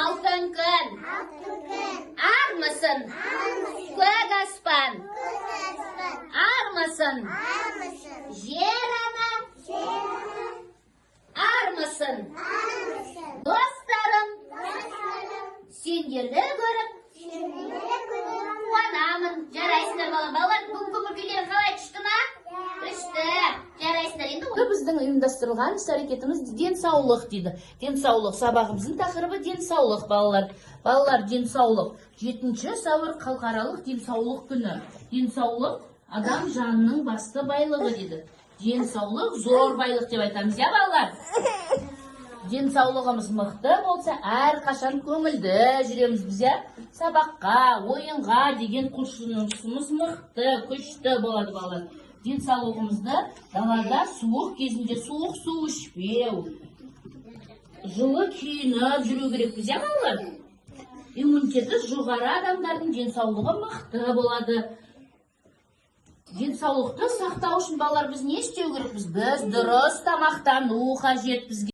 Алтын күн. Армысың? Көк аспан. Армысың? Жер ана. Армысың? Достарым, сендерді көріп қуанамын. Жарайсыңдар балалар, бүгінгі көңіл-күйлерің қалай, күшті ма? Күшті. Жарайсыңдар енді. Біздің ұйымдастырылған іс-әрекетіміз денсаулық дейді. Денсаулық сабағымыздың тақырыбы денсаулық, балалар. Балалар, денсаулық. 7 сәуір халықаралық денсаулық күні. Денсаулық адам жанының басты байлығы дейді. Денсаулық зор байлық деп айтамыз, я балалар? Денсаулығымыз мықты болса, әрқашан көңілді жүреміз біз, я? Сабаққа, ойынға деген құлшынысымыз мықты, күшті болады, балалар. Денсаулығымызды далада суық кезінде суық су ішпеу, жылы киініп жүру керекпіз, я балалар? Иммунитеті жоғары адамдардың денсаулығы мықты болады. Денсаулықты сақтау үшін балалар біз не істеу керекпіз? Біз дұрыс тамақтану қажет бізге.